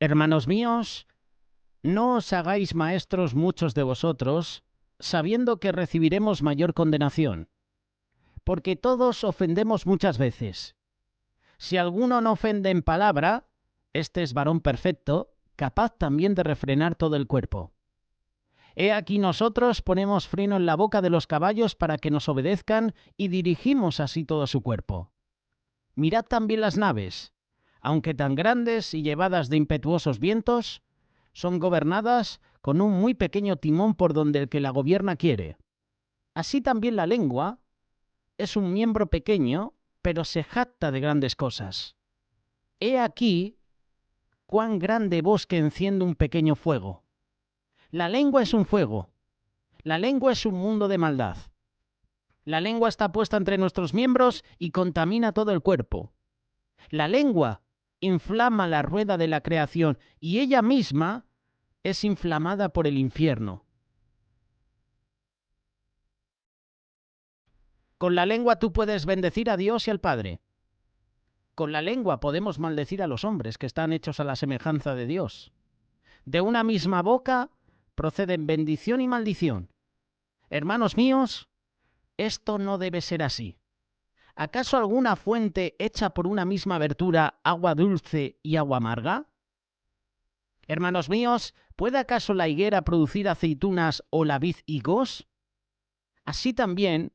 Hermanos míos, no os hagáis maestros muchos de vosotros, sabiendo que recibiremos mayor condenación, porque todos ofendemos muchas veces. Si alguno no ofende en palabra, este es varón perfecto, capaz también de refrenar todo el cuerpo. He aquí nosotros ponemos freno en la boca de los caballos para que nos obedezcan y dirigimos así todo su cuerpo. Mirad también las naves, aunque tan grandes y llevadas de impetuosos vientos, son gobernadas con un muy pequeño timón por donde el que la gobierna quiere. Así también la lengua es un miembro pequeño, pero se jacta de grandes cosas. He aquí cuán grande bosque enciende un pequeño fuego. La lengua es un fuego. La lengua es un mundo de maldad. La lengua está puesta entre nuestros miembros y contamina todo el cuerpo. La lengua inflama la rueda de la creación y ella misma es inflamada por el infierno. Con la lengua tú puedes bendecir a Dios y al Padre. Con la lengua podemos maldecir a los hombres que están hechos a la semejanza de Dios. De una misma boca proceden bendición y maldición. Hermanos míos, esto no debe ser así. ¿Acaso alguna fuente hecha por una misma abertura, agua dulce y agua amarga? Hermanos míos, ¿puede acaso la higuera producir aceitunas o la vid higos? Así también,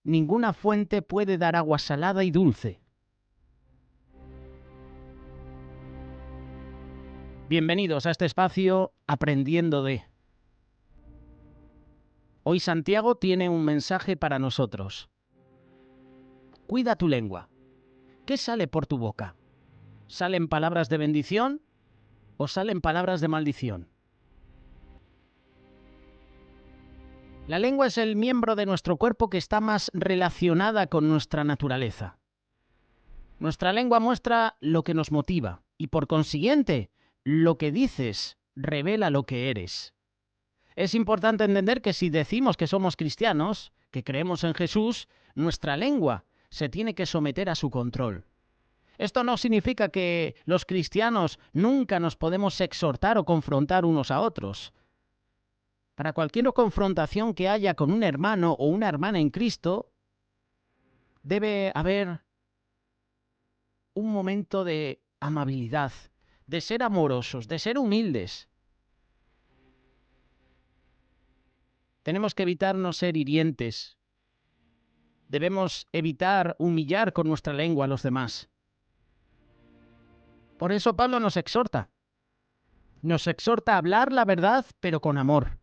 ninguna fuente puede dar agua salada y dulce. Bienvenidos a este espacio Aprendiendo de. Hoy Santiago tiene un mensaje para nosotros. Cuida tu lengua. ¿Qué sale por tu boca? ¿Salen palabras de bendición o salen palabras de maldición? La lengua es el miembro de nuestro cuerpo que está más relacionada con nuestra naturaleza. Nuestra lengua muestra lo que nos motiva y, por consiguiente, lo que dices revela lo que eres. Es importante entender que si decimos que somos cristianos, que creemos en Jesús, nuestra lengua se tiene que someter a su control. Esto no significa que los cristianos nunca nos podemos exhortar o confrontar unos a otros. Para cualquier confrontación que haya con un hermano o una hermana en Cristo, debe haber un momento de amabilidad, de ser amorosos, de ser humildes. Tenemos que evitar no ser hirientes. Debemos evitar humillar con nuestra lengua a los demás. Por eso Pablo nos exhorta. Nos exhorta a hablar la verdad, pero con amor.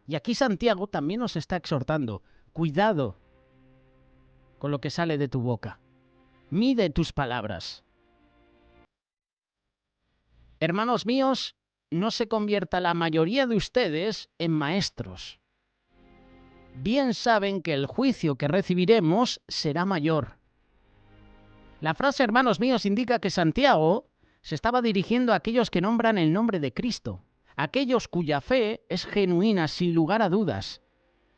Y aquí Santiago también nos está exhortando. Cuidado con lo que sale de tu boca. Mide tus palabras. Hermanos míos, no se convierta la mayoría de ustedes en maestros. Bien saben que el juicio que recibiremos será mayor. La frase hermanos míos indica que Santiago se estaba dirigiendo a aquellos que nombran el nombre de Cristo, aquellos cuya fe es genuina sin lugar a dudas.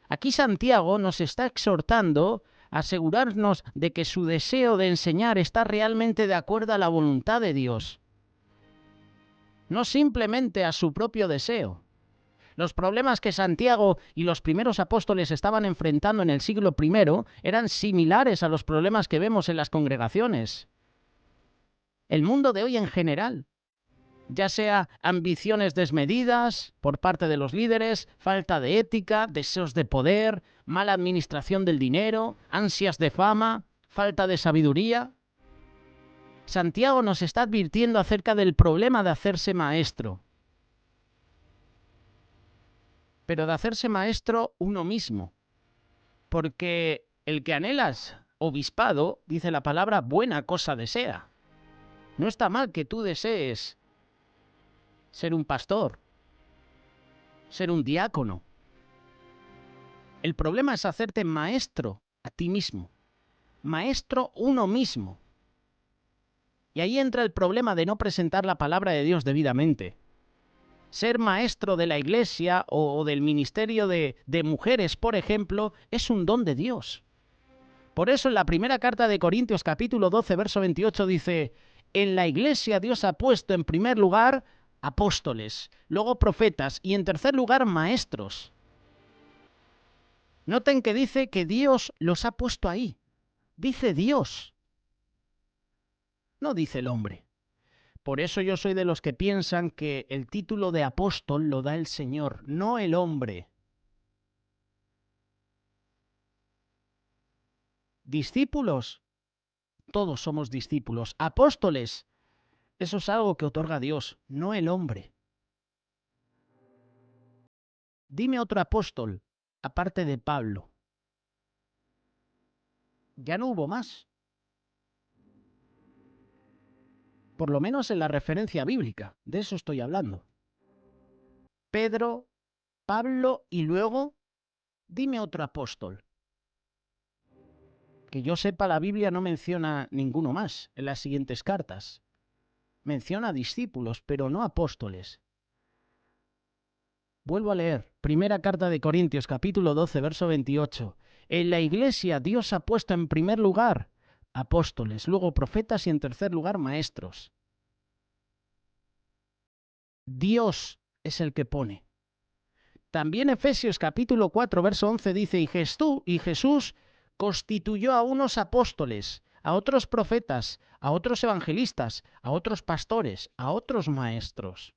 Aquí Santiago nos está exhortando a asegurarnos de que su deseo de enseñar está realmente de acuerdo a la voluntad de Dios, no simplemente a su propio deseo. Los problemas que Santiago y los primeros apóstoles estaban enfrentando en el siglo I eran similares a los problemas que vemos en las congregaciones. El mundo de hoy en general, ya sea ambiciones desmedidas por parte de los líderes, falta de ética, deseos de poder, mala administración del dinero, ansias de fama, falta de sabiduría. Santiago nos está advirtiendo acerca del problema de hacerse maestro. Pero de hacerse maestro uno mismo. Porque el que anhelas obispado, dice la palabra, buena cosa desea. No está mal que tú desees ser un pastor, ser un diácono. El problema es hacerte maestro a ti mismo, maestro uno mismo. Y ahí entra el problema de no presentar la palabra de Dios debidamente. Ser maestro de la iglesia o del ministerio de mujeres, por ejemplo, es un don de Dios. Por eso en la primera carta de Corintios capítulo 12, verso 28 dice: en la iglesia Dios ha puesto en primer lugar apóstoles, luego profetas y en tercer lugar maestros. Noten que dice que Dios los ha puesto ahí. Dice Dios, no dice el hombre. Por eso yo soy de los que piensan que el título de apóstol lo da el Señor, no el hombre. Discípulos, todos somos discípulos. Apóstoles, eso es algo que otorga Dios, no el hombre. Dime otro apóstol, aparte de Pablo. Ya no hubo más. Por lo menos en la referencia bíblica, de eso estoy hablando. Pedro, Pablo y luego, dime otro apóstol. Que yo sepa, la Biblia no menciona ninguno más en las siguientes cartas. Menciona discípulos, pero no apóstoles. Vuelvo a leer, primera carta de Corintios, capítulo 12, verso 28. En la iglesia Dios ha puesto en primer lugar apóstoles, luego profetas y en tercer lugar maestros. Dios es el que pone. También Efesios capítulo 4, verso 11 dice, y Jesús constituyó a unos apóstoles, a otros profetas, a otros evangelistas, a otros pastores, a otros maestros.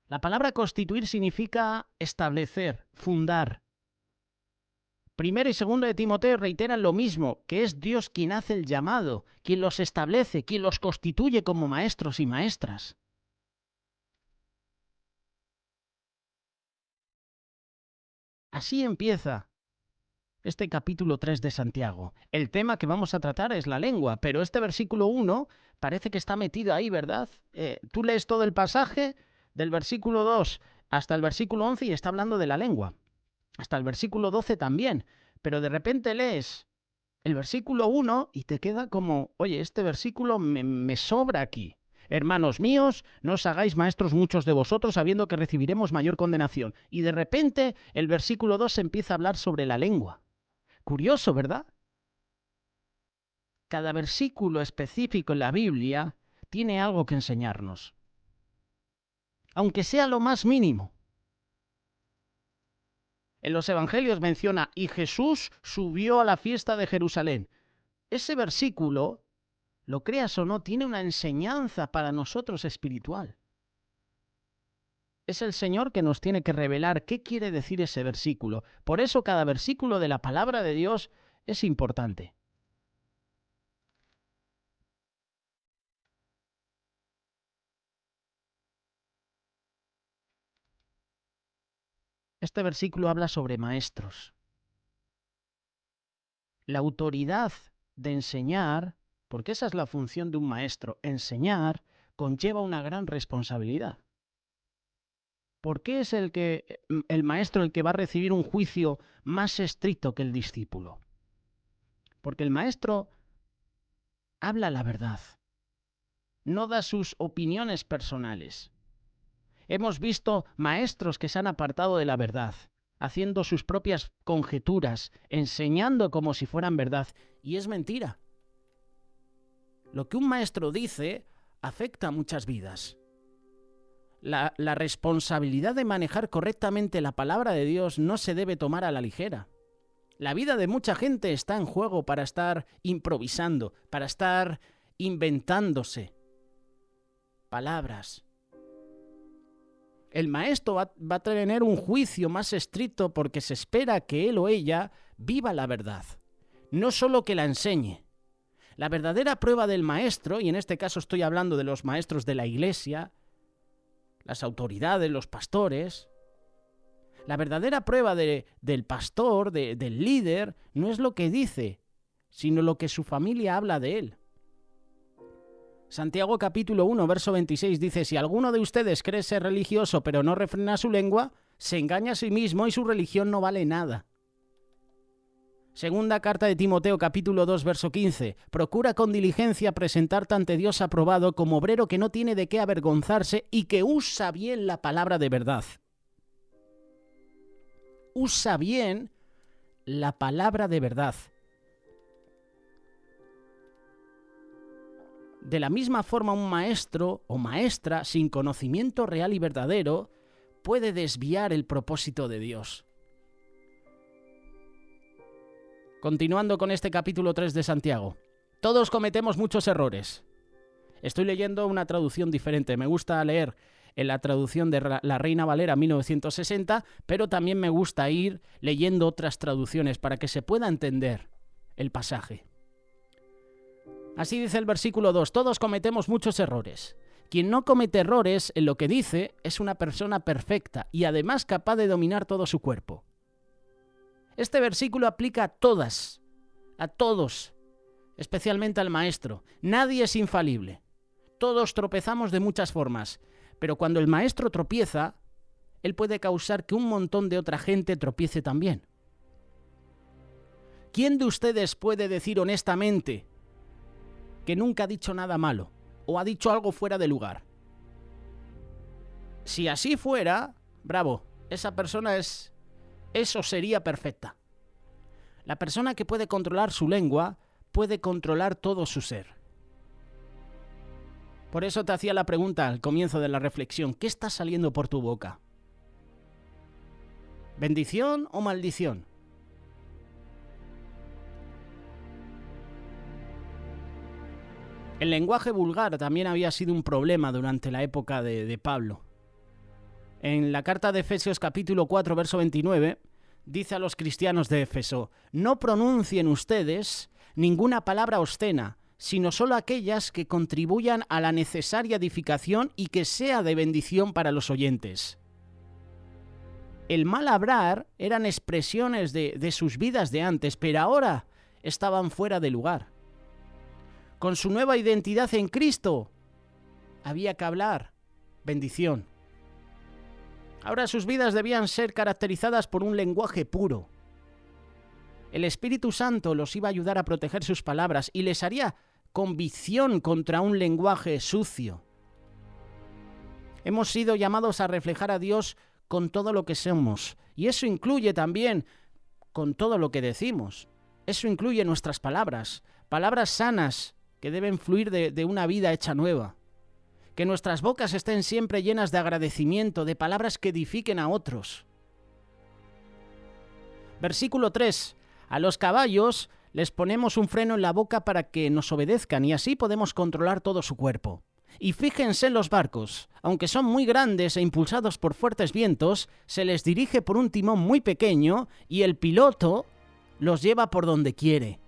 La palabra constituir significa establecer, fundar. Primero y segundo de Timoteo reiteran lo mismo, que es Dios quien hace el llamado, quien los establece, quien los constituye como maestros y maestras. Así empieza este capítulo 3 de Santiago. El tema que vamos a tratar es la lengua, pero este versículo 1 parece que está metido ahí, ¿verdad? Tú lees todo el pasaje del versículo 2 hasta el versículo 11 y está hablando de la lengua. Hasta el versículo 12 también. Pero de repente lees el versículo 1 y te queda como, oye, este versículo me sobra aquí. Hermanos míos, no os hagáis maestros muchos de vosotros, sabiendo que recibiremos mayor condenación. Y de repente el versículo 2 empieza a hablar sobre la lengua. Curioso, ¿verdad? Cada versículo específico en la Biblia tiene algo que enseñarnos, aunque sea lo más mínimo. En los evangelios menciona, y Jesús subió a la fiesta de Jerusalén. Ese versículo, lo creas o no, tiene una enseñanza para nosotros espiritual. Es el Señor que nos tiene que revelar qué quiere decir ese versículo. Por eso cada versículo de la palabra de Dios es importante. Este versículo habla sobre maestros. La autoridad de enseñar, porque esa es la función de un maestro, enseñar, conlleva una gran responsabilidad. ¿Por qué es el maestro el que va a recibir un juicio más estricto que el discípulo? Porque el maestro habla la verdad, no da sus opiniones personales. Hemos visto maestros que se han apartado de la verdad, haciendo sus propias conjeturas, enseñando como si fueran verdad, y es mentira. Lo que un maestro dice afecta a muchas vidas. La responsabilidad de manejar correctamente la palabra de Dios no se debe tomar a la ligera. La vida de mucha gente está en juego para estar improvisando, para estar inventándose palabras. El maestro va a tener un juicio más estricto porque se espera que él o ella viva la verdad, no solo que la enseñe. La verdadera prueba del maestro, y en este caso estoy hablando de los maestros de la iglesia, las autoridades, los pastores, la verdadera prueba del pastor, del líder, no es lo que dice, sino lo que su familia habla de él. Santiago capítulo 1, verso 26 dice, si alguno de ustedes cree ser religioso pero no refrena su lengua, se engaña a sí mismo y su religión no vale nada. Segunda carta de Timoteo capítulo 2, verso 15, procura con diligencia presentarte ante Dios aprobado como obrero que no tiene de qué avergonzarse y que usa bien la palabra de verdad. Usa bien la palabra de verdad. De la misma forma, un maestro o maestra sin conocimiento real y verdadero puede desviar el propósito de Dios. Continuando con este capítulo 3 de Santiago. Todos cometemos muchos errores. Estoy leyendo una traducción diferente. Me gusta leer en la traducción de la Reina Valera 1960, pero también me gusta ir leyendo otras traducciones para que se pueda entender el pasaje. Así dice el versículo 2, todos cometemos muchos errores. Quien no comete errores en lo que dice es una persona perfecta y además capaz de dominar todo su cuerpo. Este versículo aplica a todos, especialmente al maestro. Nadie es infalible. Todos tropezamos de muchas formas, pero cuando el maestro tropieza, él puede causar que un montón de otra gente tropiece también. ¿Quién de ustedes puede decir honestamente que nunca ha dicho nada malo o ha dicho algo fuera de lugar? Si así fuera, bravo, esa persona eso sería perfecta. La persona que puede controlar su lengua puede controlar todo su ser. Por eso te hacía la pregunta al comienzo de la reflexión, ¿qué está saliendo por tu boca? ¿Bendición o maldición? El lenguaje vulgar también había sido un problema durante la época de Pablo. En la carta de Efesios capítulo 4, verso 29, dice a los cristianos de Éfeso, no pronuncien ustedes ninguna palabra obscena, sino solo aquellas que contribuyan a la necesaria edificación y que sea de bendición para los oyentes. El mal hablar eran expresiones de sus vidas de antes, pero ahora estaban fuera de lugar. Con su nueva identidad en Cristo, había que hablar bendición. Ahora sus vidas debían ser caracterizadas por un lenguaje puro. El Espíritu Santo los iba a ayudar a proteger sus palabras y les haría convicción contra un lenguaje sucio. Hemos sido llamados a reflejar a Dios con todo lo que somos, y eso incluye también con todo lo que decimos. Eso incluye nuestras palabras, palabras sanas que deben fluir de una vida hecha nueva. Que nuestras bocas estén siempre llenas de agradecimiento, de palabras que edifiquen a otros. Versículo 3. A los caballos les ponemos un freno en la boca para que nos obedezcan y así podemos controlar todo su cuerpo. Y fíjense en los barcos. Aunque son muy grandes e impulsados por fuertes vientos, se les dirige por un timón muy pequeño y el piloto los lleva por donde quiere.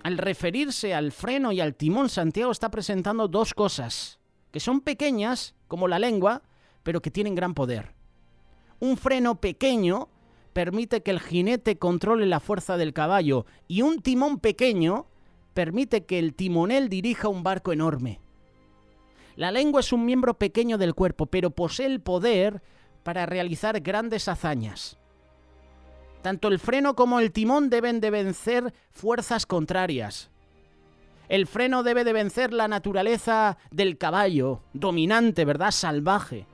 Al referirse al freno y al timón, Santiago está presentando dos cosas, que son pequeñas, como la lengua, pero que tienen gran poder. Un freno pequeño permite que el jinete controle la fuerza del caballo, y un timón pequeño permite que el timonel dirija un barco enorme. La lengua es un miembro pequeño del cuerpo, pero posee el poder para realizar grandes hazañas. Tanto el freno como el timón deben de vencer fuerzas contrarias. El freno debe de vencer la naturaleza del caballo, dominante, ¿verdad? Salvaje.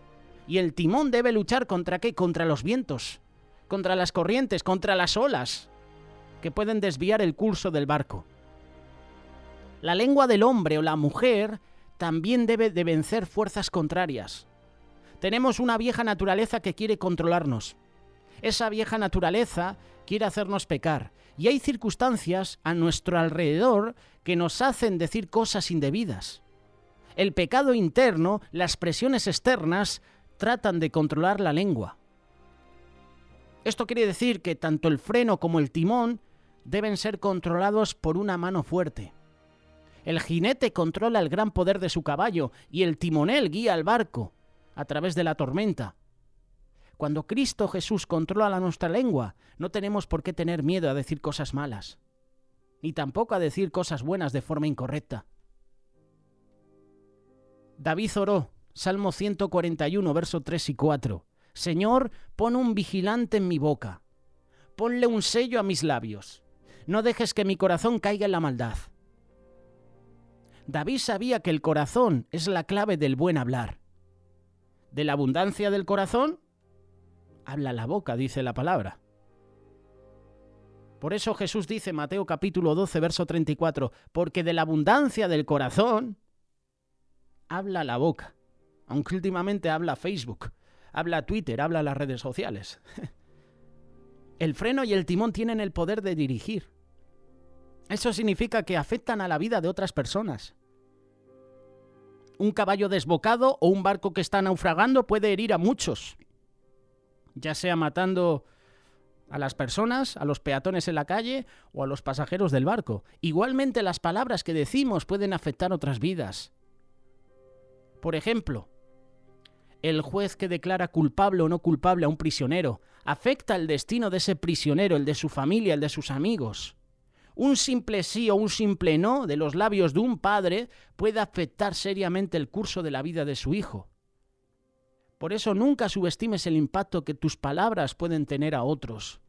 Y el timón debe luchar ¿contra qué? Contra los vientos, contra las corrientes, contra las olas, que pueden desviar el curso del barco. La lengua del hombre o la mujer también debe de vencer fuerzas contrarias. Tenemos una vieja naturaleza que quiere controlarnos. Esa vieja naturaleza quiere hacernos pecar. Y hay circunstancias a nuestro alrededor que nos hacen decir cosas indebidas. El pecado interno, las presiones externas, tratan de controlar la lengua. Esto quiere decir que tanto el freno como el timón deben ser controlados por una mano fuerte. El jinete controla el gran poder de su caballo y el timonel guía el barco a través de la tormenta. Cuando Cristo Jesús controla nuestra lengua, no tenemos por qué tener miedo a decir cosas malas, ni tampoco a decir cosas buenas de forma incorrecta. David oró, Salmo 141, versos 3 y 4. Señor, pon un vigilante en mi boca, ponle un sello a mis labios, no dejes que mi corazón caiga en la maldad. David sabía que el corazón es la clave del buen hablar. De la abundancia del corazón, habla la boca, dice la palabra. Por eso Jesús dice, Mateo capítulo 12, verso 34, porque de la abundancia del corazón habla la boca. Aunque últimamente habla Facebook, habla Twitter, habla las redes sociales. El freno y el timón tienen el poder de dirigir. Eso significa que afectan a la vida de otras personas. Un caballo desbocado o un barco que está naufragando puede herir a muchos, ya sea matando a las personas, a los peatones en la calle o a los pasajeros del barco. Igualmente las palabras que decimos pueden afectar otras vidas. Por ejemplo, el juez que declara culpable o no culpable a un prisionero afecta el destino de ese prisionero, el de su familia, el de sus amigos. Un simple sí o un simple no de los labios de un padre puede afectar seriamente el curso de la vida de su hijo. Por eso nunca subestimes el impacto que tus palabras pueden tener a otros.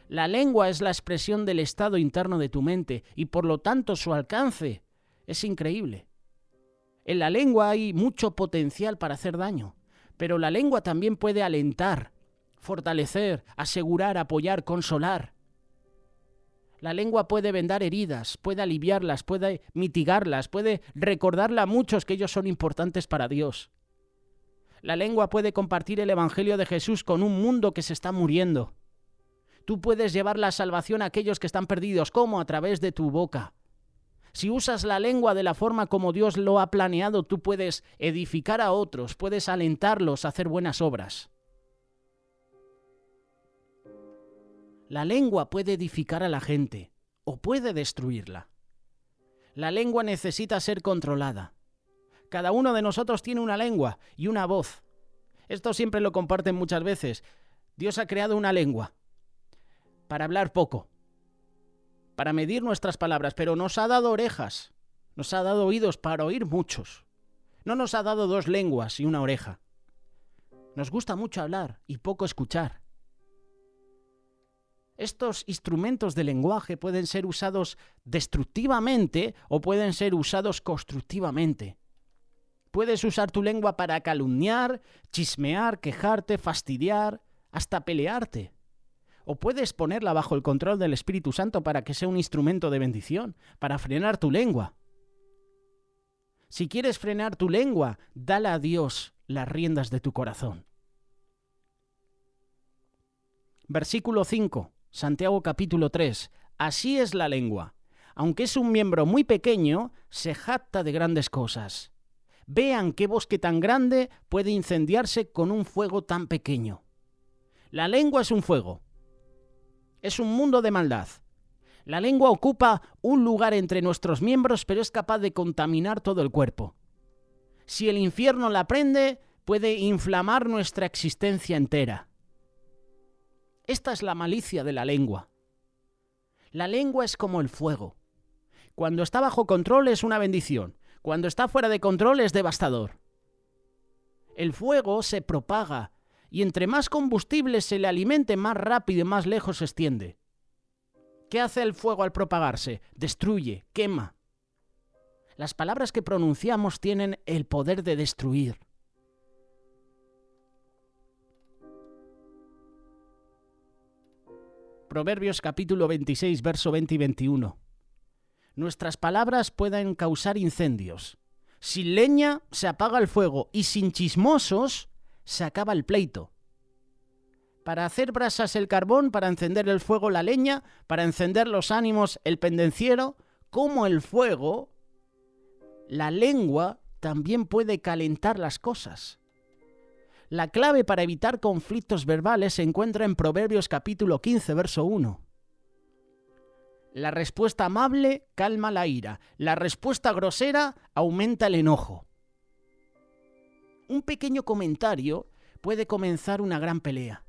La lengua es la expresión del estado interno de tu mente y por lo tanto su alcance es increíble. En la lengua hay mucho potencial para hacer daño, pero la lengua también puede alentar, fortalecer, asegurar, apoyar, consolar. La lengua puede vendar heridas, puede aliviarlas, puede mitigarlas, puede recordarle a muchos que ellos son importantes para Dios. La lengua puede compartir el Evangelio de Jesús con un mundo que se está muriendo. Tú puedes llevar la salvación a aquellos que están perdidos. ¿Cómo? A través de tu boca. Si usas la lengua de la forma como Dios lo ha planeado, tú puedes edificar a otros, puedes alentarlos a hacer buenas obras. La lengua puede edificar a la gente o puede destruirla. La lengua necesita ser controlada. Cada uno de nosotros tiene una lengua y una voz. Esto siempre lo comparten muchas veces. Dios ha creado una lengua para hablar poco, para medir nuestras palabras, pero nos ha dado orejas, nos ha dado oídos para oír muchos. No nos ha dado dos lenguas y una oreja. Nos gusta mucho hablar y poco escuchar. Estos instrumentos de lenguaje pueden ser usados destructivamente o pueden ser usados constructivamente. Puedes usar tu lengua para calumniar, chismear, quejarte, fastidiar, hasta pelearte. O puedes ponerla bajo el control del Espíritu Santo para que sea un instrumento de bendición, para frenar tu lengua. Si quieres frenar tu lengua, dale a Dios las riendas de tu corazón. Versículo 5, Santiago capítulo 3. Así es la lengua. Aunque es un miembro muy pequeño, se jacta de grandes cosas. Vean qué bosque tan grande puede incendiarse con un fuego tan pequeño. La lengua es un fuego. Es un mundo de maldad. La lengua ocupa un lugar entre nuestros miembros, pero es capaz de contaminar todo el cuerpo. Si el infierno la prende, puede inflamar nuestra existencia entera. Esta es la malicia de la lengua. La lengua es como el fuego. Cuando está bajo control es una bendición. Cuando está fuera de control es devastador. El fuego se propaga y entre más combustible se le alimente, más rápido y más lejos se extiende. ¿Qué hace el fuego al propagarse? Destruye, quema. Las palabras que pronunciamos tienen el poder de destruir. Proverbios capítulo 26, verso 20 y 21. Nuestras palabras pueden causar incendios. Sin leña se apaga el fuego y sin chismosos se acaba el pleito. Para hacer brasas el carbón, para encender el fuego la leña, para encender los ánimos el pendenciero, como el fuego, la lengua también puede calentar las cosas. La clave para evitar conflictos verbales se encuentra en Proverbios capítulo 15, verso 1. La respuesta amable calma la ira. La respuesta grosera aumenta el enojo. Un pequeño comentario puede comenzar una gran pelea.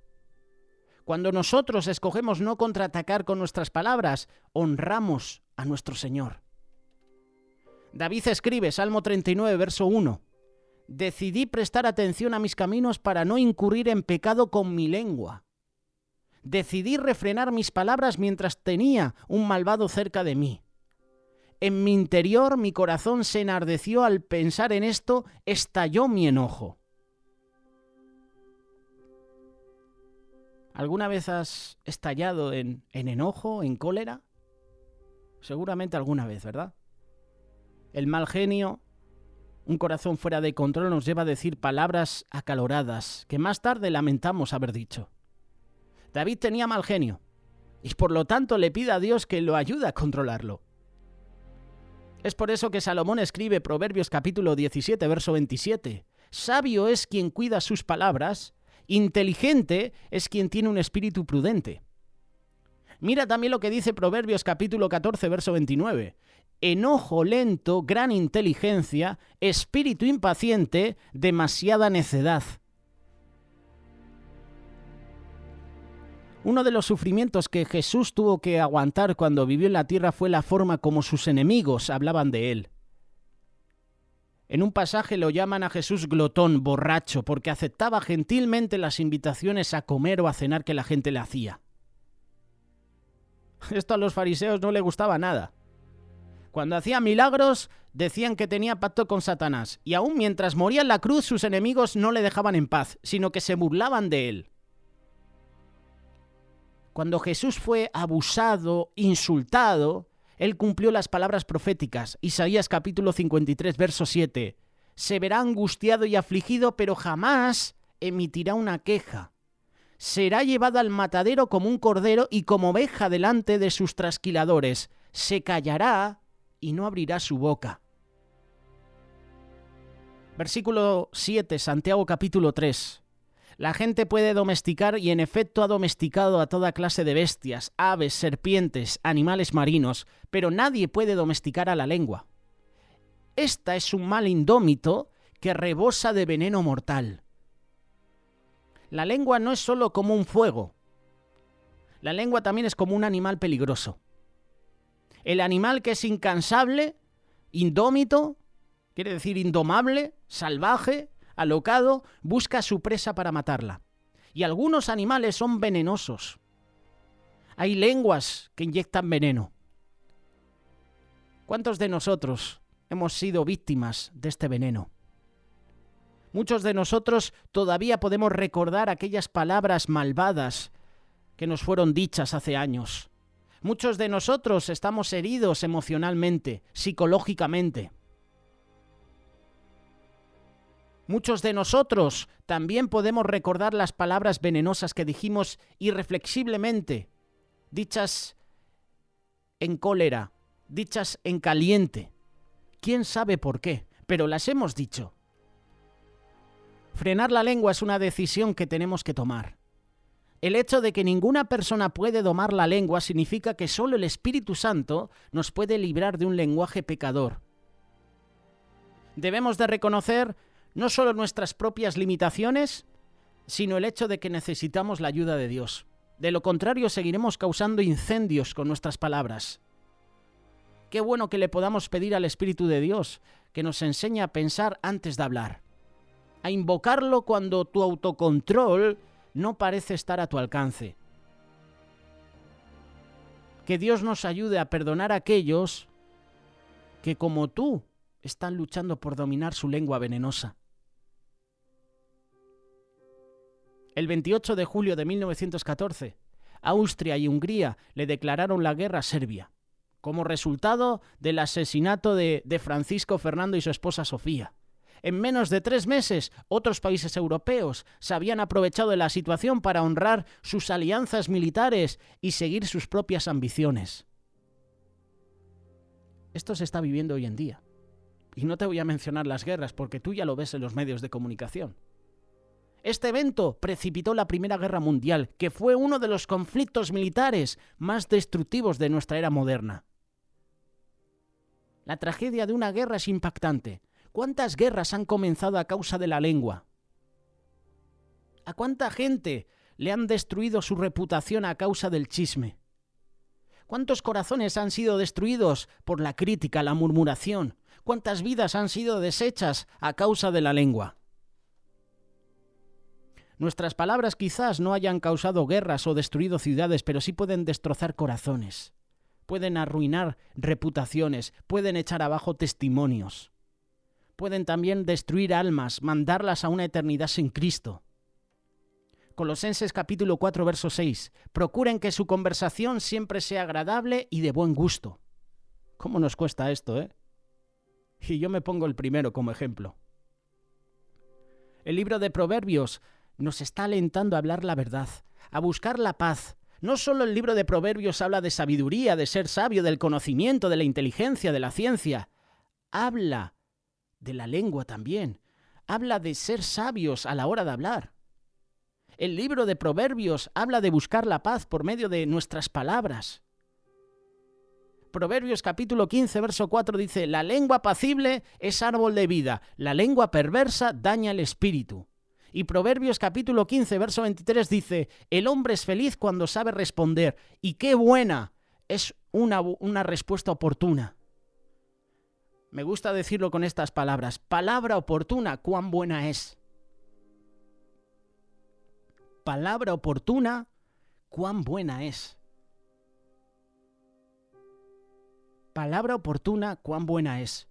Cuando nosotros escogemos no contraatacar con nuestras palabras, honramos a nuestro Señor. David escribe, Salmo 39, verso 1. Decidí prestar atención a mis caminos para no incurrir en pecado con mi lengua. Decidí refrenar mis palabras mientras tenía un malvado cerca de mí. En mi interior mi corazón se enardeció al pensar en esto, estalló mi enojo. ¿Alguna vez has estallado en enojo, en cólera? Seguramente alguna vez, ¿verdad? El mal genio, un corazón fuera de control, nos lleva a decir palabras acaloradas que más tarde lamentamos haber dicho. David tenía mal genio y por lo tanto le pide a Dios que lo ayude a controlarlo. Es por eso que Salomón escribe Proverbios capítulo 17, verso 27. Sabio es quien cuida sus palabras, inteligente es quien tiene un espíritu prudente. Mira también lo que dice Proverbios capítulo 14, verso 29. Enojo lento, gran inteligencia, espíritu impaciente, demasiada necedad. Uno de los sufrimientos que Jesús tuvo que aguantar cuando vivió en la tierra fue la forma como sus enemigos hablaban de él. En un pasaje lo llaman a Jesús glotón, borracho, porque aceptaba gentilmente las invitaciones a comer o a cenar que la gente le hacía. Esto a los fariseos no le gustaba nada. Cuando hacía milagros, decían que tenía pacto con Satanás, y aún mientras moría en la cruz, sus enemigos no le dejaban en paz, sino que se burlaban de él. Cuando Jesús fue abusado, insultado, él cumplió las palabras proféticas. Isaías capítulo 53, verso 7. Se verá angustiado y afligido, pero jamás emitirá una queja. Será llevado al matadero como un cordero y como oveja delante de sus trasquiladores. Se callará y no abrirá su boca. Versículo 7, Santiago capítulo 3. La gente puede domesticar y en efecto ha domesticado a toda clase de bestias, aves, serpientes, animales marinos, pero nadie puede domesticar a la lengua. Esta es un mal indómito que rebosa de veneno mortal. La lengua no es solo como un fuego. La lengua también es como un animal peligroso. El animal que es incansable, indómito, quiere decir indomable, salvaje, alocado, busca a su presa para matarla. Y algunos animales son venenosos. Hay lenguas que inyectan veneno. ¿Cuántos de nosotros hemos sido víctimas de este veneno? Muchos de nosotros todavía podemos recordar aquellas palabras malvadas que nos fueron dichas hace años. Muchos de nosotros estamos heridos emocionalmente, psicológicamente. Muchos de nosotros también podemos recordar las palabras venenosas que dijimos irreflexiblemente, dichas en cólera, dichas en caliente. ¿Quién sabe por qué? Pero las hemos dicho. Frenar la lengua es una decisión que tenemos que tomar. El hecho de que ninguna persona puede domar la lengua significa que solo el Espíritu Santo nos puede librar de un lenguaje pecador. Debemos de reconocer no solo nuestras propias limitaciones, sino el hecho de que necesitamos la ayuda de Dios. De lo contrario, seguiremos causando incendios con nuestras palabras. Qué bueno que le podamos pedir al Espíritu de Dios que nos enseñe a pensar antes de hablar, a invocarlo cuando tu autocontrol no parece estar a tu alcance. Que Dios nos ayude a perdonar a aquellos que, como tú, están luchando por dominar su lengua venenosa. El 28 de julio de 1914, Austria y Hungría le declararon la guerra a Serbia, como resultado del asesinato de Francisco Fernando y su esposa Sofía. En menos de 3 meses, otros países europeos se habían aprovechado de la situación para honrar sus alianzas militares y seguir sus propias ambiciones. Esto se está viviendo hoy en día. Y no te voy a mencionar las guerras porque tú ya lo ves en los medios de comunicación. Este evento precipitó la Primera Guerra Mundial, que fue uno de los conflictos militares más destructivos de nuestra era moderna. La tragedia de una guerra es impactante. ¿Cuántas guerras han comenzado a causa de la lengua? ¿A cuánta gente le han destruido su reputación a causa del chisme? ¿Cuántos corazones han sido destruidos por la crítica, la murmuración? ¿Cuántas vidas han sido deshechas a causa de la lengua? Nuestras palabras quizás no hayan causado guerras o destruido ciudades, pero sí pueden destrozar corazones, pueden arruinar reputaciones, pueden echar abajo testimonios, pueden también destruir almas, mandarlas a una eternidad sin Cristo. Colosenses capítulo 4, verso 6. Procuren que su conversación siempre sea agradable y de buen gusto. ¿Cómo nos cuesta esto, eh? Y yo me pongo el primero como ejemplo. El libro de Proverbios nos está alentando a hablar la verdad, a buscar la paz. No solo el libro de Proverbios habla de sabiduría, de ser sabio, del conocimiento, de la inteligencia, de la ciencia. Habla de la lengua también. Habla de ser sabios a la hora de hablar. El libro de Proverbios habla de buscar la paz por medio de nuestras palabras. Proverbios capítulo 15, verso 4 dice: la lengua apacible es árbol de vida, la lengua perversa daña el espíritu. Y Proverbios capítulo 15, verso 23 dice: el hombre es feliz cuando sabe responder, y qué buena es una respuesta oportuna. Me gusta decirlo con estas palabras: palabra oportuna, cuán buena es. Palabra oportuna, cuán buena es. Palabra oportuna, cuán buena es.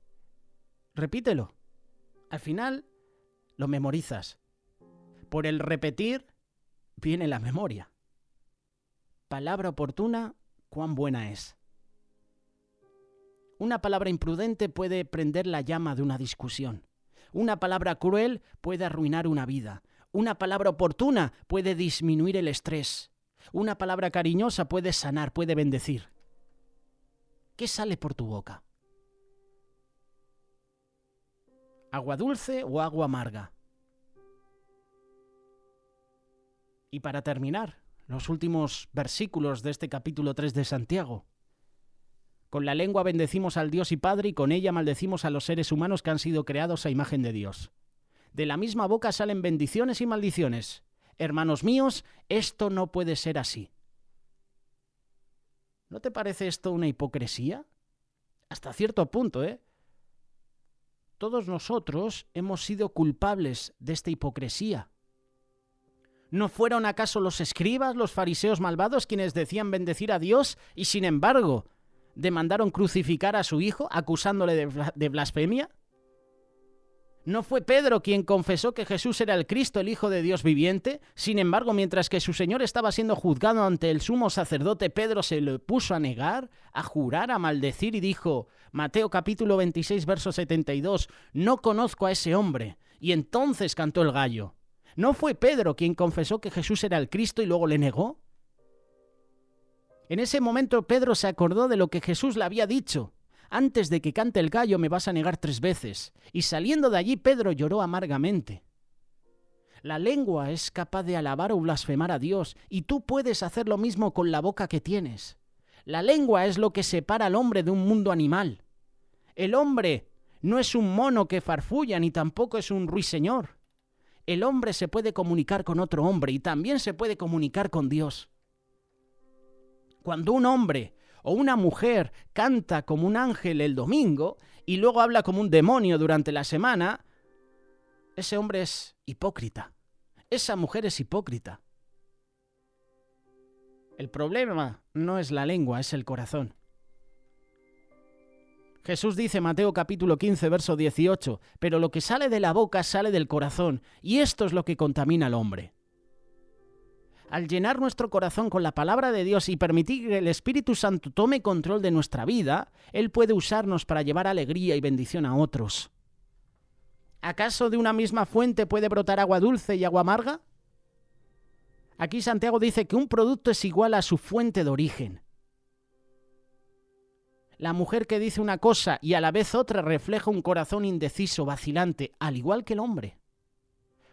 Repítelo. Al final lo memorizas. Por el repetir viene la memoria. Palabra oportuna, cuán buena es. Una palabra imprudente puede prender la llama de una discusión. Una palabra cruel puede arruinar una vida. Una palabra oportuna puede disminuir el estrés. Una palabra cariñosa puede sanar, puede bendecir. ¿Qué sale por tu boca? ¿Agua dulce o agua amarga? Y para terminar, los últimos versículos de este capítulo 3 de Santiago. Con la lengua bendecimos al Dios y Padre, y con ella maldecimos a los seres humanos que han sido creados a imagen de Dios. De la misma boca salen bendiciones y maldiciones. Hermanos míos, esto no puede ser así. ¿No te parece esto una hipocresía? Hasta cierto punto, ¿eh? Todos nosotros hemos sido culpables de esta hipocresía. ¿No fueron acaso los escribas, los fariseos malvados, quienes decían bendecir a Dios y sin embargo demandaron crucificar a su hijo acusándole de blasfemia? ¿No fue Pedro quien confesó que Jesús era el Cristo, el Hijo de Dios viviente? Sin embargo, mientras que su Señor estaba siendo juzgado ante el sumo sacerdote, Pedro se le puso a negar, a jurar, a maldecir y dijo, Mateo capítulo 26, verso 72, no conozco a ese hombre. Y entonces cantó el gallo. ¿No fue Pedro quien confesó que Jesús era el Cristo y luego le negó? En ese momento Pedro se acordó de lo que Jesús le había dicho. Antes de que cante el gallo me vas a negar 3 veces. Y saliendo de allí Pedro lloró amargamente. La lengua es capaz de alabar o blasfemar a Dios, y tú puedes hacer lo mismo con la boca que tienes. La lengua es lo que separa al hombre de un mundo animal. El hombre no es un mono que farfulla, ni tampoco es un ruiseñor. El hombre se puede comunicar con otro hombre y también se puede comunicar con Dios. Cuando un hombre o una mujer canta como un ángel el domingo y luego habla como un demonio durante la semana, ese hombre es hipócrita. Esa mujer es hipócrita. El problema no es la lengua, es el corazón. Jesús dice en Mateo capítulo 15, verso 18, pero lo que sale de la boca sale del corazón, y esto es lo que contamina al hombre. Al llenar nuestro corazón con la palabra de Dios y permitir que el Espíritu Santo tome control de nuestra vida, Él puede usarnos para llevar alegría y bendición a otros. ¿Acaso de una misma fuente puede brotar agua dulce y agua amarga? Aquí Santiago dice que un producto es igual a su fuente de origen. La mujer que dice una cosa y a la vez otra refleja un corazón indeciso, vacilante, al igual que el hombre.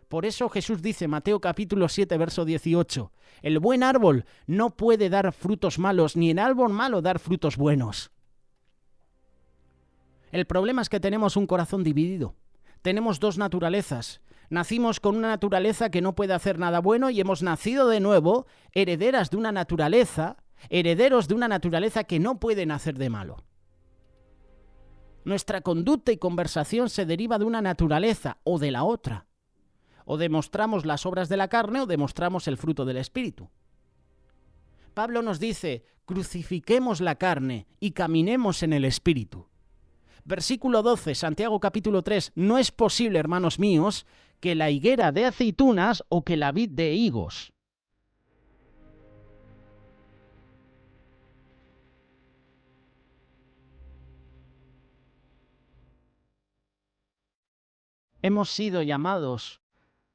Por eso Jesús dice, Mateo capítulo 7, verso 18, el buen árbol no puede dar frutos malos, ni el árbol malo dar frutos buenos. El problema es que tenemos un corazón dividido. Tenemos 2 naturalezas. Nacimos con una naturaleza que no puede hacer nada bueno y hemos nacido de nuevo, herederos de una naturaleza que no pueden hacer de malo. Nuestra conducta y conversación se deriva de una naturaleza o de la otra. O demostramos las obras de la carne o demostramos el fruto del Espíritu. Pablo nos dice, crucifiquemos la carne y caminemos en el Espíritu. Versículo 12, Santiago capítulo 3, no es posible, hermanos míos, que la higuera de aceitunas o que la vid de higos. Hemos sido llamados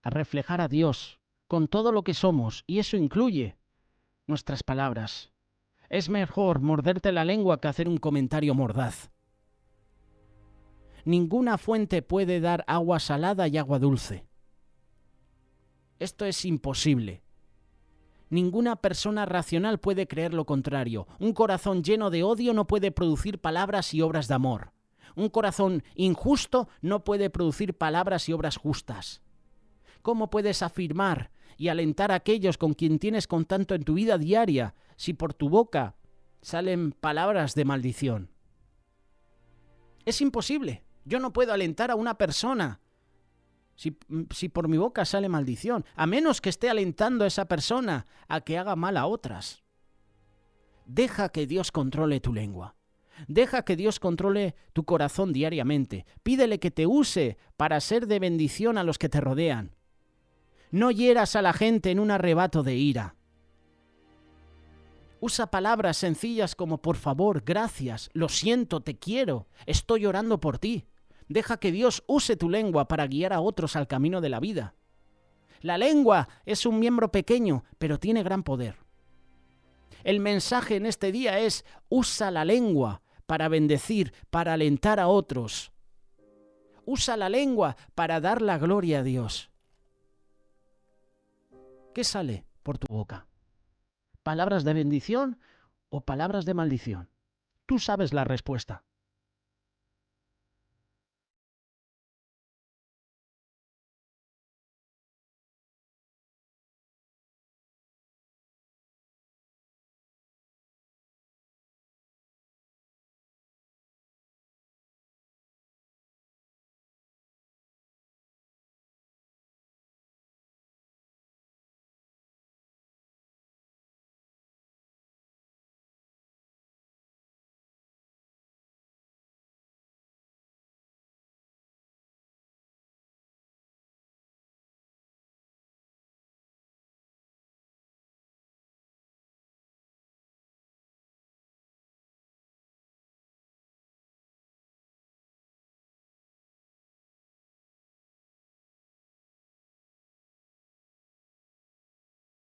a reflejar a Dios con todo lo que somos, y eso incluye nuestras palabras. Es mejor morderte la lengua que hacer un comentario mordaz. Ninguna fuente puede dar agua salada y agua dulce. Esto es imposible. Ninguna persona racional puede creer lo contrario. Un corazón lleno de odio no puede producir palabras y obras de amor. Un corazón injusto no puede producir palabras y obras justas. ¿Cómo puedes afirmar y alentar a aquellos con quien tienes contacto en tu vida diaria si por tu boca salen palabras de maldición? Es imposible. Yo no puedo alentar a una persona si por mi boca sale maldición, a menos que esté alentando a esa persona a que haga mal a otras. Deja que Dios controle tu lengua. Deja que Dios controle tu corazón diariamente. Pídele que te use para ser de bendición a los que te rodean. No hieras a la gente en un arrebato de ira. Usa palabras sencillas como por favor, gracias, lo siento, te quiero, estoy orando por ti. Deja que Dios use tu lengua para guiar a otros al camino de la vida. La lengua es un miembro pequeño, pero tiene gran poder. El mensaje en este día es: usa la lengua para bendecir, para alentar a otros. Usa la lengua para dar la gloria a Dios. ¿Qué sale por tu boca? ¿Palabras de bendición o palabras de maldición? Tú sabes la respuesta.